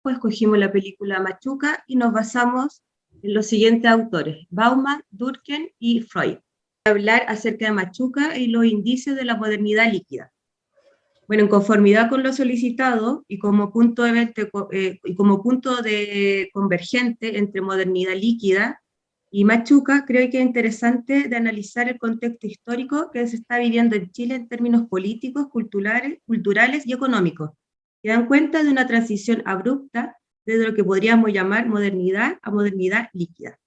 tiempo escogimos la película Machuca y nos basamos en los siguientes autores: Bauman, Durkheim y Freud. Hablar acerca de Machuca y los indicios de la modernidad líquida. Bueno, en conformidad con lo solicitado y como punto de convergente entre modernidad líquida y Machuca, creo que es interesante de analizar el contexto histórico que se está viviendo en Chile en términos políticos, culturales y económicos, que dan cuenta de una transición abrupta desde lo que podríamos llamar modernidad a modernidad líquida.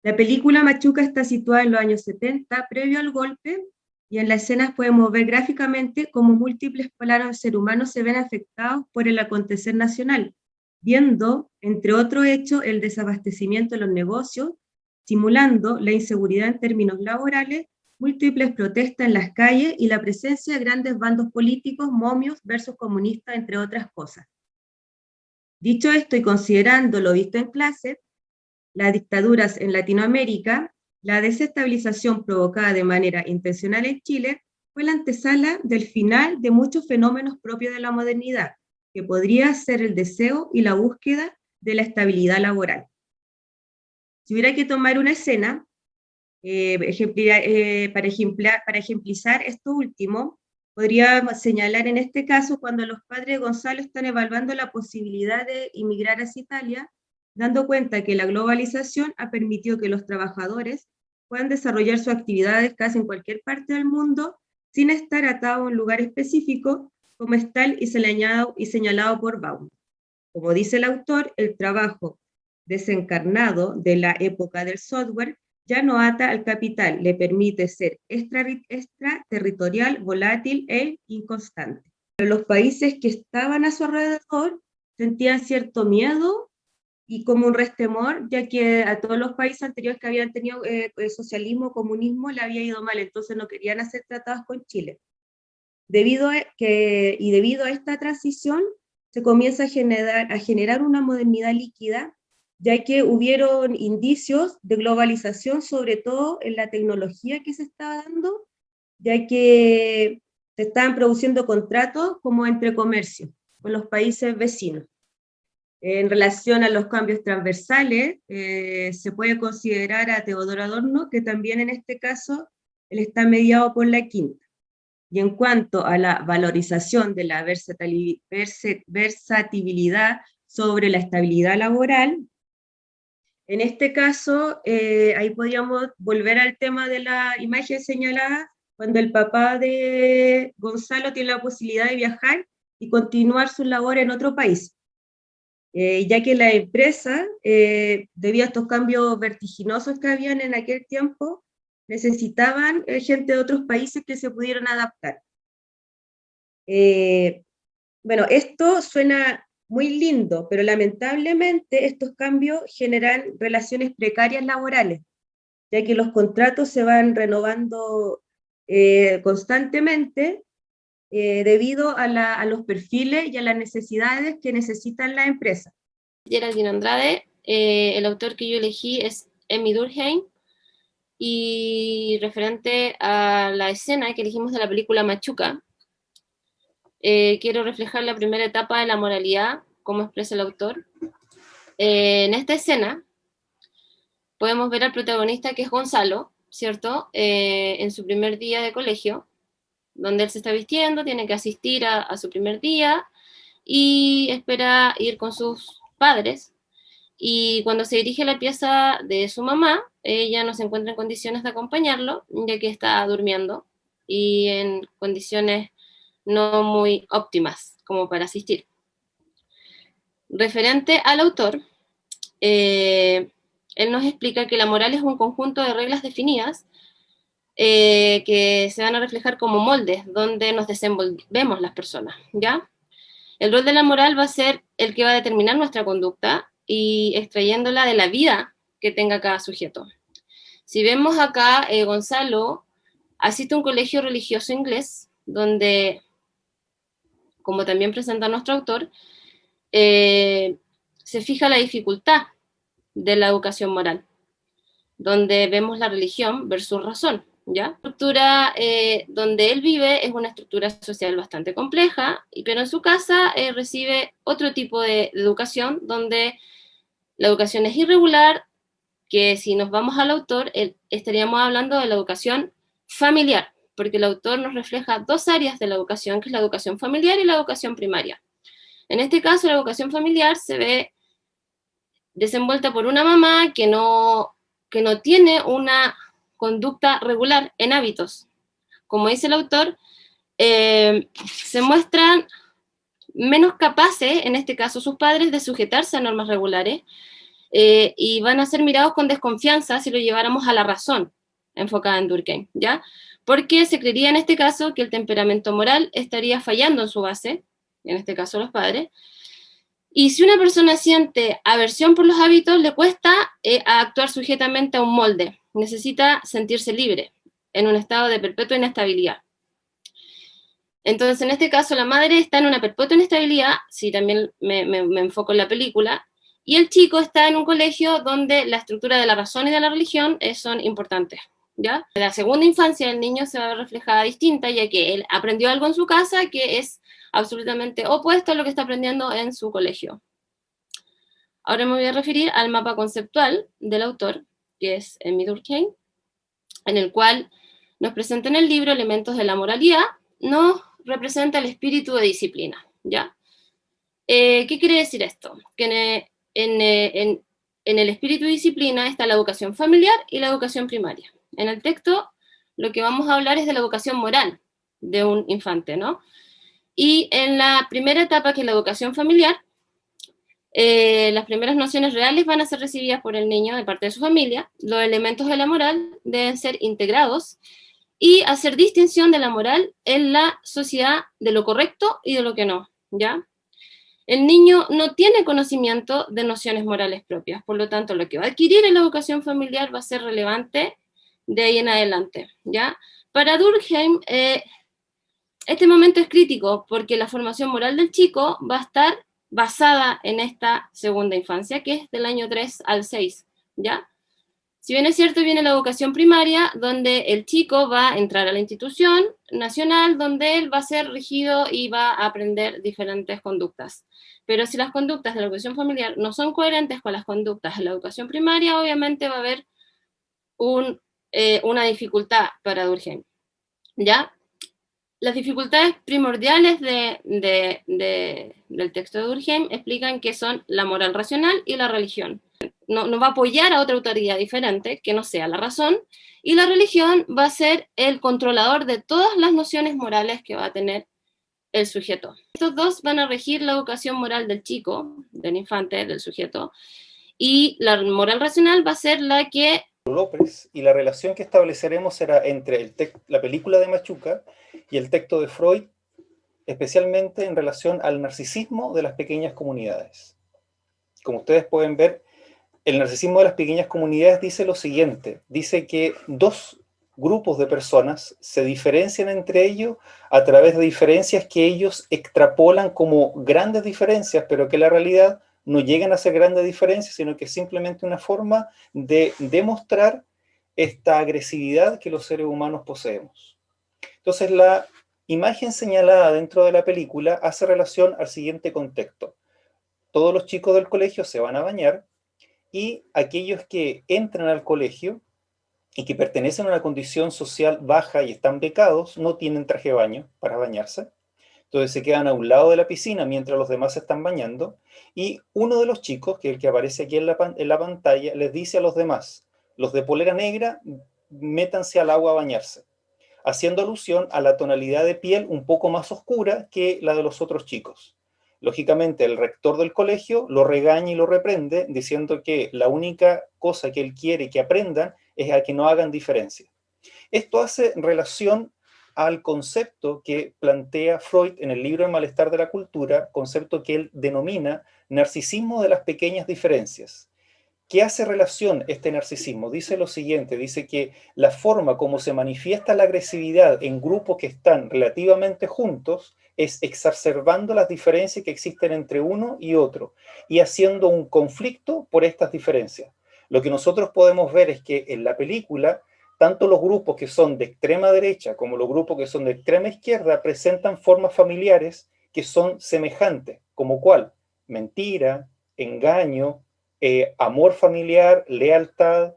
La película Machuca está situada en los años 70, previo al golpe, y en las escenas podemos ver gráficamente cómo múltiples planos del ser humano se ven afectados por el acontecer nacional, viendo, entre otros hechos, el desabastecimiento de los negocios, simulando la inseguridad en términos laborales, múltiples protestas en las calles y la presencia de grandes bandos políticos, momios versus comunistas, entre otras cosas. Dicho esto y considerando lo visto en clase, las dictaduras en Latinoamérica, la desestabilización provocada de manera intencional en Chile fue la antesala del final de muchos fenómenos propios de la modernidad, que podría ser el deseo y la búsqueda de la estabilidad laboral. Si hubiera que tomar una escena para ejemplizar esto último, podría señalar en este caso cuando los padres de Gonzalo están evaluando la posibilidad de emigrar hacia Italia, dando cuenta que la globalización ha permitido que los trabajadores puedan desarrollar sus actividades casi en cualquier parte del mundo sin estar atados a un lugar específico, como es tal y señalado por Baum. Como dice el autor, el trabajo desencarnado de la época del software ya no ata al capital, le permite ser extraterritorial, volátil e inconstante. Pero los países que estaban a su alrededor sentían cierto miedo y como un restemor, ya que a todos los países anteriores que habían tenido socialismo, comunismo, le había ido mal, entonces no querían hacer tratados con Chile. Debido a esta transición, se comienza a generar una modernidad líquida, ya que hubieron indicios de globalización, sobre todo en la tecnología que se estaba dando, ya que se estaban produciendo contratos como entre comercio con los países vecinos. En relación a los cambios transversales, se puede considerar a Teodoro Adorno, que también en este caso él está mediado por la quinta. Y en cuanto a la valorización de la versatilidad sobre la estabilidad laboral, en este caso, ahí podríamos volver al tema de la imagen señalada, cuando el papá de Gonzalo tiene la posibilidad de viajar y continuar su labor en otro país. Ya que la empresa, debido a estos cambios vertiginosos que habían en aquel tiempo, necesitaban gente de otros países que se pudieran adaptar. Bueno, esto suena muy lindo, pero lamentablemente estos cambios generan relaciones precarias laborales, ya que los contratos se van renovando constantemente debido a los perfiles y a las necesidades que necesitan las empresas. Geraldine Andrade, el autor que yo elegí es Emmy Durkheim, y referente a la escena que elegimos de la película Machuca, quiero reflejar la primera etapa de la moralidad, como expresa el autor. En esta escena podemos ver al protagonista, que es Gonzalo, ¿cierto? En su primer día de colegio, donde él se está vistiendo, tiene que asistir a su primer día y espera ir con sus padres. Y cuando se dirige a la pieza de su mamá, ella no se encuentra en condiciones de acompañarlo, ya que está durmiendo y en condiciones no muy óptimas como para asistir. Referente al autor, él nos explica que la moral es un conjunto de reglas definidas que se van a reflejar como moldes donde nos desenvolvemos las personas, ¿ya? El rol de la moral va a ser el que va a determinar nuestra conducta y extrayéndola de la vida que tenga cada sujeto. Si vemos acá, Gonzalo asiste a un colegio religioso inglés, donde, como también presenta nuestro autor, se fija la dificultad de la educación moral, donde vemos la religión versus razón. ¿ya? La estructura donde él vive es una estructura social bastante compleja, pero en su casa recibe otro tipo de educación, donde la educación es irregular, que si nos vamos al autor, estaríamos hablando de la educación familiar, porque el autor nos refleja dos áreas de la educación, que es la educación familiar y la educación primaria. En este caso, la educación familiar se ve desenvuelta por una mamá que no tiene una conducta regular en hábitos. Como dice el autor, se muestran menos capaces, en este caso sus padres, de sujetarse a normas regulares, y van a ser mirados con desconfianza si lo lleváramos a la razón, enfocada en Durkheim, ¿ya? Porque se creería en este caso que el temperamento moral estaría fallando en su base, en este caso los padres, y si una persona siente aversión por los hábitos, le cuesta actuar sujetamente a un molde, necesita sentirse libre, en un estado de perpetua inestabilidad. Entonces, en este caso, la madre está en una perpetua inestabilidad, si también me enfoco en la película, y el chico está en un colegio donde la estructura de la razón y de la religión son importantes, ¿ya? La segunda infancia del niño se va a ver reflejada distinta, ya que él aprendió algo en su casa que es absolutamente opuesto a lo que está aprendiendo en su colegio. Ahora me voy a referir al mapa conceptual del autor, que es Emmy Durkheim, en el cual nos presenta en el libro elementos de la moralidad, nos representa el espíritu de disciplina, ¿ya? ¿Qué quiere decir esto? Que en el espíritu de disciplina está la educación familiar y la educación primaria. En el texto lo que vamos a hablar es de la educación moral de un infante, ¿no? Y en la primera etapa, que es la educación familiar, las primeras nociones reales van a ser recibidas por el niño de parte de su familia. Los elementos de la moral deben ser integrados y hacer distinción de la moral en la sociedad de lo correcto y de lo que no, ¿ya? El niño no tiene conocimiento de nociones morales propias, por lo tanto, lo que va a adquirir en la educación familiar va a ser relevante de ahí en adelante, ¿ya? Para Durkheim, este momento es crítico porque la formación moral del chico va a estar basada en esta segunda infancia, que es del año 3 al 6, ¿ya? Si bien es cierto, viene la educación primaria, donde el chico va a entrar a la institución nacional, donde él va a ser rígido y va a aprender diferentes conductas. Pero si las conductas de la educación familiar no son coherentes con las conductas de la educación primaria, obviamente va a haber una dificultad para Durkheim, ¿ya? Las dificultades primordiales del texto de Durkheim explican que son la moral racional y la religión. No va a apoyar a otra autoridad diferente que no sea la razón, y la religión va a ser el controlador de todas las nociones morales que va a tener el sujeto. Estos dos van a regir la educación moral del chico, del infante, del sujeto, y la moral racional va a ser la que... López, y la relación que estableceremos será entre la película de Machuca y el texto de Freud, especialmente en relación al narcisismo de las pequeñas comunidades. Como ustedes pueden ver, el narcisismo de las pequeñas comunidades dice lo siguiente, dice que dos grupos de personas se diferencian entre ellos a través de diferencias que ellos extrapolan como grandes diferencias, pero que en la realidad no llegan a ser grandes diferencias, sino que es simplemente una forma de demostrar esta agresividad que los seres humanos poseemos. Entonces, la imagen señalada dentro de la película hace relación al siguiente contexto. Todos los chicos del colegio se van a bañar y aquellos que entran al colegio y que pertenecen a una condición social baja y están becados, no tienen traje de baño para bañarse. Entonces se quedan a un lado de la piscina mientras los demás se están bañando, y uno de los chicos, que es el que aparece aquí en la pantalla, les dice a los demás, los de polera negra, métanse al agua a bañarse, haciendo alusión a la tonalidad de piel un poco más oscura que la de los otros chicos. Lógicamente, el rector del colegio lo regaña y lo reprende, diciendo que la única cosa que él quiere que aprendan es a que no hagan diferencia. Esto hace relación al concepto que plantea Freud en el libro El malestar de la cultura, concepto que él denomina narcisismo de las pequeñas diferencias. ¿Qué hace relación este narcisismo? Dice lo siguiente, dice que la forma como se manifiesta la agresividad en grupos que están relativamente juntos es exacerbando las diferencias que existen entre uno y otro y haciendo un conflicto por estas diferencias. Lo que nosotros podemos ver es que en la película tanto los grupos que son de extrema derecha como los grupos que son de extrema izquierda presentan formas familiares que son semejantes, como cuál: mentira, engaño, amor familiar, lealtad,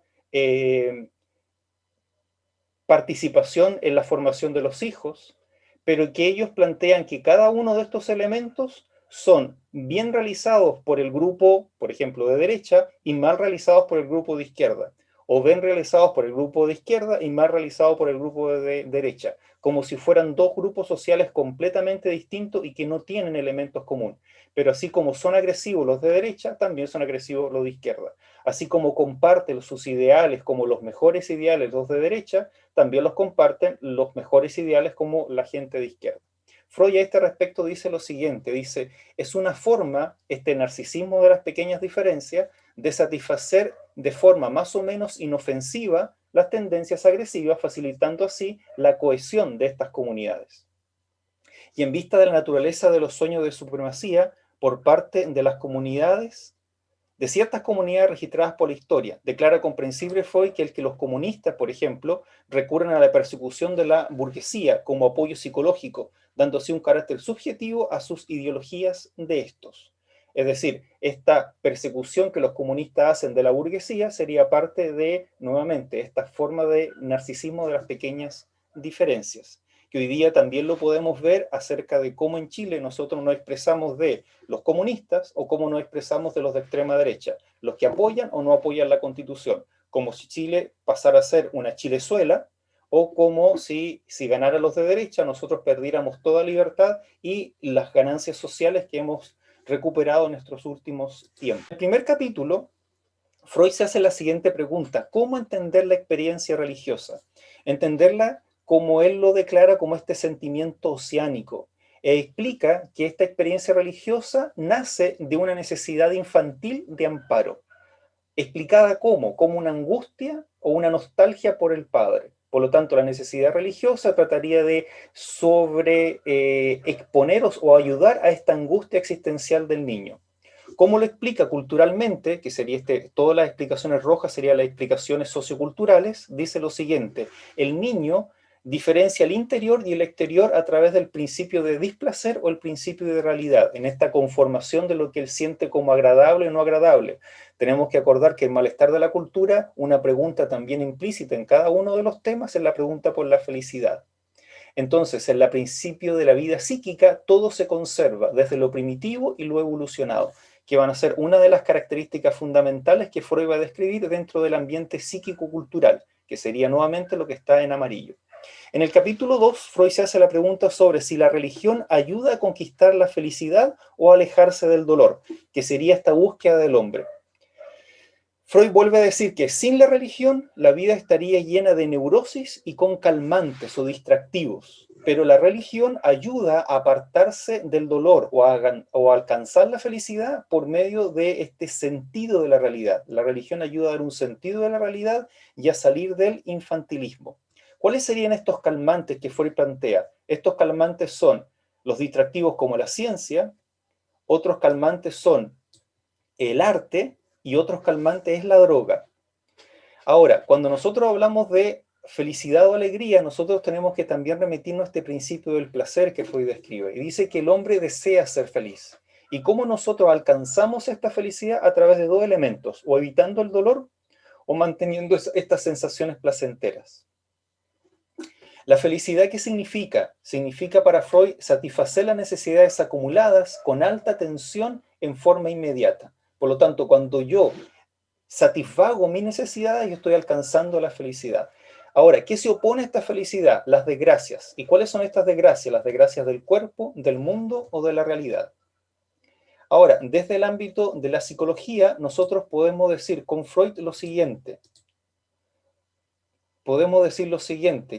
participación en la formación de los hijos, pero que ellos plantean que cada uno de estos elementos son bien realizados por el grupo, por ejemplo, de derecha, y mal realizados por el grupo de izquierda, o bien realizados por el grupo de izquierda y mal realizados por el grupo de derecha, como si fueran dos grupos sociales completamente distintos y que no tienen elementos comunes. Pero así como son agresivos los de derecha, también son agresivos los de izquierda. Así como comparten sus ideales como los mejores ideales los de derecha, también los comparten los mejores ideales como la gente de izquierda. Freud a este respecto dice lo siguiente, dice: es una forma, este narcisismo de las pequeñas diferencias, de satisfacer de forma más o menos inofensiva las tendencias agresivas, facilitando así la cohesión de estas comunidades. Y en vista de la naturaleza de los sueños de supremacía por parte de las comunidades, de ciertas comunidades registradas por la historia, declara comprensible Freud que los comunistas, por ejemplo, recurren a la persecución de la burguesía como apoyo psicológico, dando así un carácter subjetivo a sus ideologías de estos. Es decir, esta persecución que los comunistas hacen de la burguesía sería parte de, nuevamente, esta forma de narcisismo de las pequeñas diferencias, que hoy día también lo podemos ver acerca de cómo en Chile nosotros nos expresamos de los comunistas o cómo nos expresamos de los de extrema derecha, los que apoyan o no apoyan la Constitución, como si Chile pasara a ser una Chilezuela, o como si ganara los de derecha nosotros perdiéramos toda libertad y las ganancias sociales que hemos recuperado en nuestros últimos tiempos. En el primer capítulo, Freud se hace la siguiente pregunta: ¿cómo entender la experiencia religiosa? Entenderla como él lo declara como este sentimiento oceánico. Explica que esta experiencia religiosa nace de una necesidad infantil de amparo, explicada como una angustia o una nostalgia por el padre. Por lo tanto, la necesidad religiosa trataría de exponeros o ayudar a esta angustia existencial del niño. ¿Cómo lo explica culturalmente? Que sería todas las explicaciones rojas serían las explicaciones socioculturales. Dice lo siguiente: el niño diferencia el interior y el exterior a través del principio de displacer o el principio de realidad, en esta conformación de lo que él siente como agradable o no agradable. Tenemos que acordar que el malestar de la cultura, una pregunta también implícita en cada uno de los temas, es la pregunta por la felicidad. Entonces, en el principio de la vida psíquica, todo se conserva, desde lo primitivo y lo evolucionado, que van a ser una de las características fundamentales que Freud va a describir dentro del ambiente psíquico-cultural, que sería nuevamente lo que está en amarillo. En el capítulo 2, Freud se hace la pregunta sobre si la religión ayuda a conquistar la felicidad o a alejarse del dolor, que sería esta búsqueda del hombre. Freud vuelve a decir que sin la religión la vida estaría llena de neurosis y con calmantes o distractivos, pero la religión ayuda a apartarse del dolor o a alcanzar la felicidad por medio de este sentido de la realidad. La religión ayuda a dar un sentido de la realidad y a salir del infantilismo. ¿Cuáles serían estos calmantes que Freud plantea? Estos calmantes son los distractivos como la ciencia, otros calmantes son el arte y otros calmantes es la droga. Ahora, cuando nosotros hablamos de felicidad o alegría, nosotros tenemos que también remitirnos a este principio del placer que Freud describe. Y dice que el hombre desea ser feliz. ¿Y cómo nosotros alcanzamos esta felicidad? A través de dos elementos: o evitando el dolor o manteniendo estas sensaciones placenteras. La felicidad, ¿qué significa? Significa para Freud satisfacer las necesidades acumuladas con alta tensión en forma inmediata. Por lo tanto, cuando yo satisfago mis necesidades, yo estoy alcanzando la felicidad. Ahora, ¿qué se opone a esta felicidad? Las desgracias. ¿Y cuáles son estas desgracias? Las desgracias del cuerpo, del mundo o de la realidad. Ahora, desde el ámbito de la psicología, nosotros podemos decir con Freud lo siguiente.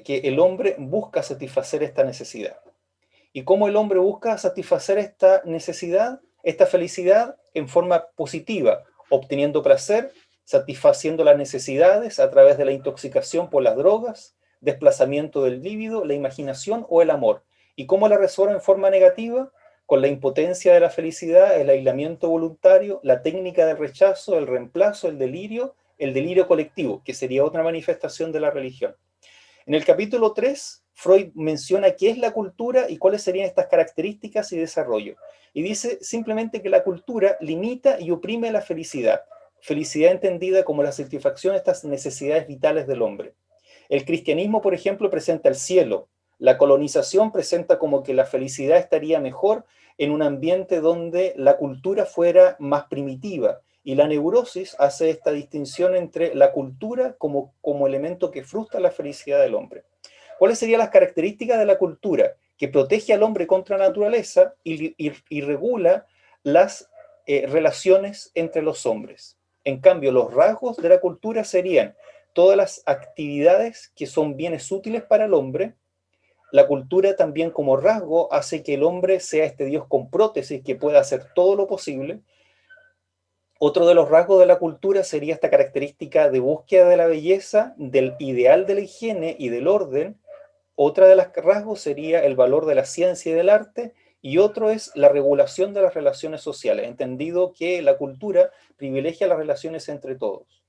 Que el hombre busca satisfacer esta necesidad. ¿Y cómo el hombre busca satisfacer esta necesidad, esta felicidad? En forma positiva, obteniendo placer, satisfaciendo las necesidades a través de la intoxicación por las drogas, desplazamiento del líbido, la imaginación o el amor. ¿Y cómo la resuelve en forma negativa? Con la impotencia de la felicidad, el aislamiento voluntario, la técnica del rechazo, el reemplazo, el delirio, el delirio colectivo, que sería otra manifestación de la religión. En el capítulo 3, Freud menciona qué es la cultura y cuáles serían estas características y desarrollo. Y dice simplemente que la cultura limita y oprime la felicidad. Felicidad entendida como la satisfacción de estas necesidades vitales del hombre. El cristianismo, por ejemplo, presenta el cielo. La colonización presenta como que la felicidad estaría mejor en un ambiente donde la cultura fuera más primitiva. Y la neurosis hace esta distinción entre la cultura como elemento que frustra la felicidad del hombre. ¿Cuáles serían las características de la cultura? Que protege al hombre contra la naturaleza y regula las relaciones entre los hombres. En cambio, los rasgos de la cultura serían todas las actividades que son bienes útiles para el hombre. La cultura también como rasgo hace que el hombre sea este Dios con prótesis que pueda hacer todo lo posible. Otro de los rasgos de la cultura sería esta característica de búsqueda de la belleza, del ideal de la higiene y del orden. Otra de las rasgos sería el valor de la ciencia y del arte, y otro es la regulación de las relaciones sociales, entendido que la cultura privilegia las relaciones entre todos.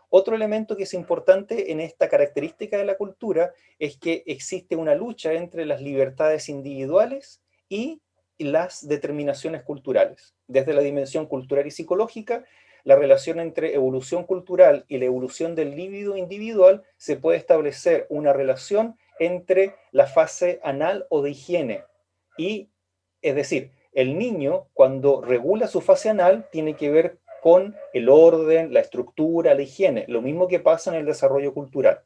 Otro elemento que es importante en esta característica de la cultura es que existe una lucha entre las libertades individuales y las determinaciones culturales. Desde la dimensión cultural y psicológica, la relación entre evolución cultural y la evolución del líbido individual se puede establecer una relación entre la fase anal o de higiene. Y, es decir, el niño, cuando regula su fase anal, tiene que ver con el orden, la estructura, la higiene, lo mismo que pasa en el desarrollo cultural.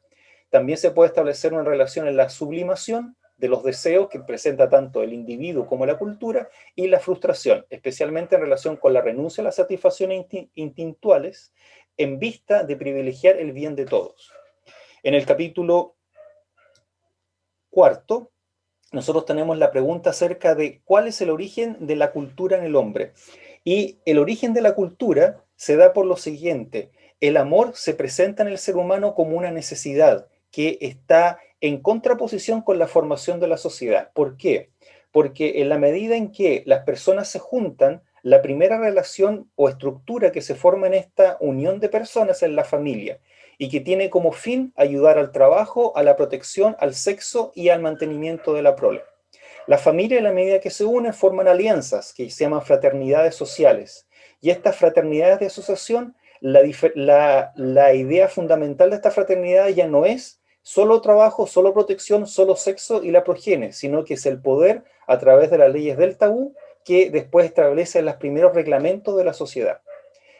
También se puede establecer una relación en la sublimación de los deseos que presenta tanto el individuo como la cultura, y la frustración, especialmente en relación con la renuncia a las satisfacciones instintuales en vista de privilegiar el bien de todos. En el capítulo 4, nosotros tenemos la pregunta acerca de cuál es el origen de la cultura en el hombre. Y el origen de la cultura se da por lo siguiente: el amor se presenta en el ser humano como una necesidad que está en contraposición con la formación de la sociedad. ¿Por qué? Porque en la medida en que las personas se juntan, la primera relación o estructura que se forma en esta unión de personas es la familia, y que tiene como fin ayudar al trabajo, a la protección, al sexo y al mantenimiento de la prole. La familia, en la medida que se unen, forman alianzas que se llaman fraternidades sociales. Y estas fraternidades de asociación, la idea fundamental de esta fraternidad ya no es solo trabajo, solo protección, solo sexo y la progenie, sino que es el poder a través de las leyes del tabú que después establecen los primeros reglamentos de la sociedad.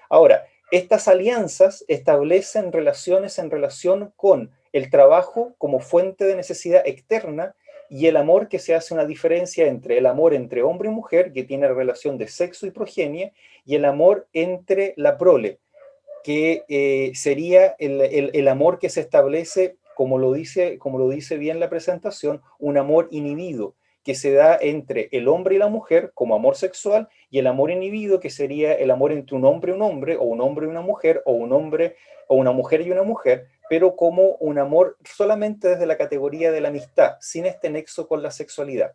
Ahora, estas alianzas establecen relaciones en relación con el trabajo como fuente de necesidad externa y el amor, que se hace una diferencia entre el amor entre hombre y mujer, que tiene relación de sexo y progenie, y el amor entre la prole, que sería el amor que se establece, como lo dice bien la presentación, un amor inhibido, que se da entre el hombre y la mujer como amor sexual, y el amor inhibido, que sería el amor entre un hombre y un hombre, o un hombre y una mujer, o un hombre o una mujer y una mujer, pero como un amor solamente desde la categoría de la amistad, sin este nexo con la sexualidad.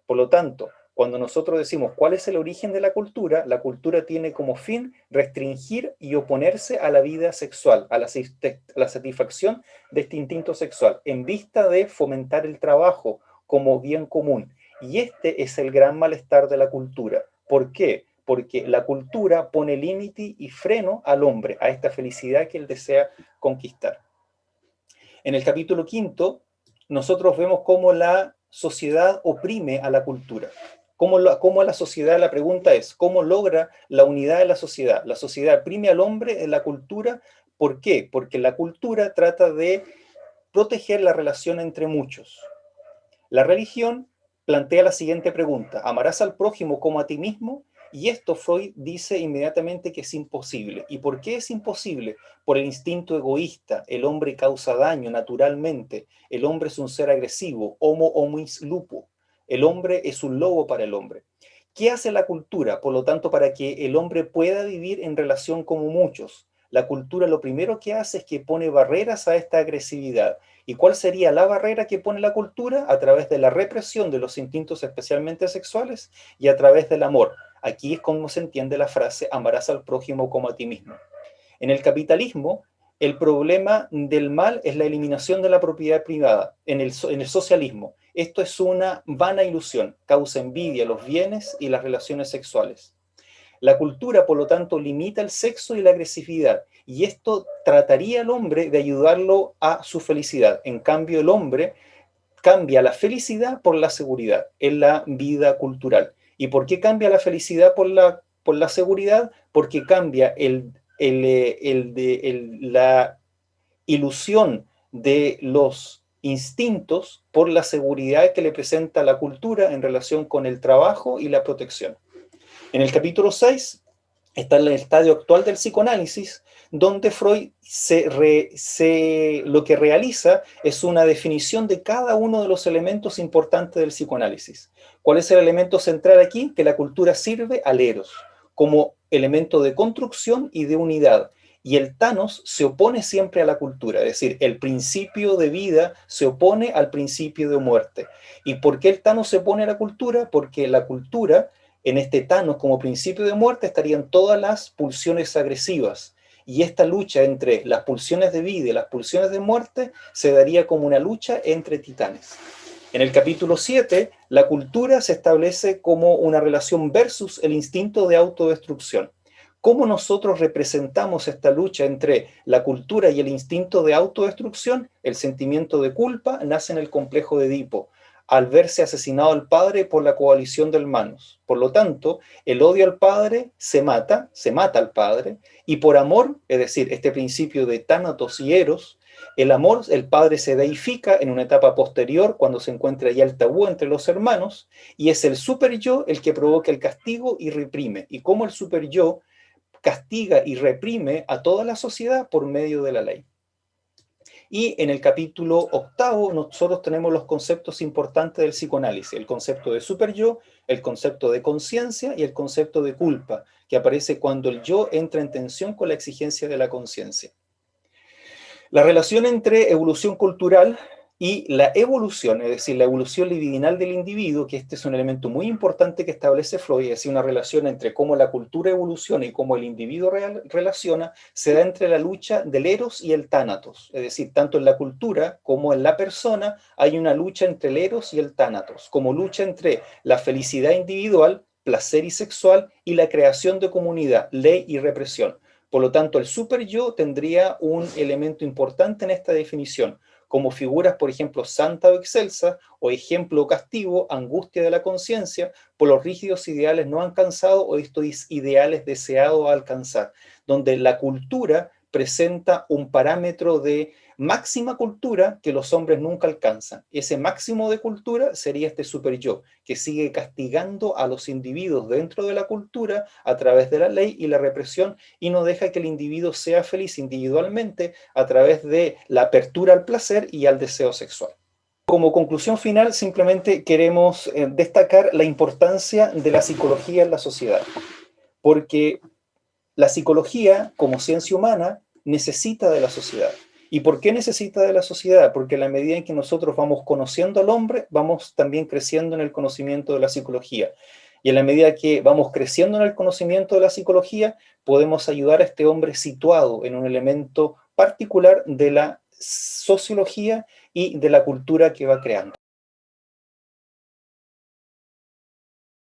Por lo tanto, cuando nosotros decimos cuál es el origen de la cultura tiene como fin restringir y oponerse a la vida sexual, a la satisfacción de este instinto sexual, en vista de fomentar el trabajo como bien común. Y este es el gran malestar de la cultura. ¿Por qué? Porque la cultura pone límite y freno al hombre, a esta felicidad que él desea conquistar. En el capítulo 5, nosotros vemos cómo la sociedad oprime a la cultura. Cómo la sociedad, la pregunta es, ¿cómo logra la unidad de la sociedad? La sociedad oprime al hombre en la cultura. ¿Por qué? Porque la cultura trata de proteger la relación entre muchos. La religión plantea la siguiente pregunta: ¿amarás al prójimo como a ti mismo? Y esto Freud dice inmediatamente que es imposible. ¿Y por qué es imposible? Por el instinto egoísta. El hombre causa daño naturalmente. El hombre es un ser agresivo, homo homis lupo. El hombre es un lobo para el hombre. ¿Qué hace la cultura? Por lo tanto, para que el hombre pueda vivir en relación como muchos, la cultura lo primero que hace es que pone barreras a esta agresividad. ¿Y cuál sería la barrera que pone la cultura? A través de la represión de los instintos especialmente sexuales y a través del amor. Aquí es como se entiende la frase: amarás al prójimo como a ti mismo. En el capitalismo, el problema del mal es la eliminación de la propiedad privada. En el socialismo, esto es una vana ilusión, causa envidia, los bienes y las relaciones sexuales. La cultura, por lo tanto, limita el sexo y la agresividad, y esto trataría al hombre de ayudarlo a su felicidad. En cambio, el hombre cambia la felicidad por la seguridad en la vida cultural. ¿Y por qué cambia la felicidad por la seguridad? Porque cambia la ilusión de los instintos por la seguridad que le presenta la cultura en relación con el trabajo y la protección. En el capítulo 6 está el estadio actual del psicoanálisis, donde Freud lo que realiza es una definición de cada uno de los elementos importantes del psicoanálisis. ¿Cuál es el elemento central aquí? Que la cultura sirve al eros, como elemento de construcción y de unidad. Y el Thanos se opone siempre a la cultura, es decir, el principio de vida se opone al principio de muerte. ¿Y por qué el Thanos se opone a la cultura? Porque la cultura, en este Thanos como principio de muerte, estarían todas las pulsiones agresivas. Y esta lucha entre las pulsiones de vida y las pulsiones de muerte se daría como una lucha entre titanes. En el capítulo 7, la cultura se establece como una relación versus el instinto de autodestrucción. ¿Cómo nosotros representamos esta lucha entre la cultura y el instinto de autodestrucción? El sentimiento de culpa nace en el complejo de Edipo, al verse asesinado al padre por la coalición de hermanos. Por lo tanto, el odio al padre se mata al padre, y por amor, es decir, este principio de tánatos y eros, el amor, el padre se deifica en una etapa posterior, cuando se encuentra ya el tabú entre los hermanos, y es el super yo el que provoca el castigo y reprime. Y como el super yo castiga y reprime a toda la sociedad por medio de la ley. Y en el capítulo 8 nosotros tenemos los conceptos importantes del psicoanálisis, el concepto de superyo, el concepto de conciencia y el concepto de culpa, que aparece cuando el yo entra en tensión con la exigencia de la conciencia. La relación entre evolución cultural y la evolución, es decir, la evolución libidinal del individuo, que este es un elemento muy importante que establece Freud, es decir, una relación entre cómo la cultura evoluciona y cómo el individuo relaciona, se da entre la lucha del eros y el tánatos. Es decir, tanto en la cultura como en la persona hay una lucha entre el eros y el tánatos, como lucha entre la felicidad individual, placer y sexual, y la creación de comunidad, ley y represión. Por lo tanto, el superyo tendría un elemento importante en esta definición, como figuras, por ejemplo, santa o excelsa, o ejemplo o castigo, angustia de la conciencia, por los rígidos ideales no alcanzados o estos ideales deseados alcanzar, donde la cultura presenta un parámetro de máxima cultura que los hombres nunca alcanzan. Ese máximo de cultura sería este superyo, que sigue castigando a los individuos dentro de la cultura a través de la ley y la represión, y no deja que el individuo sea feliz individualmente a través de la apertura al placer y al deseo sexual. Como conclusión final, simplemente queremos destacar la importancia de la psicología en la sociedad, porque la psicología, como ciencia humana, necesita de la sociedad. ¿Y por qué necesita de la sociedad? Porque a la medida en que nosotros vamos conociendo al hombre, vamos también creciendo en el conocimiento de la psicología. Y en la medida que vamos creciendo en el conocimiento de la psicología, podemos ayudar a este hombre situado en un elemento particular de la sociología y de la cultura que va creando.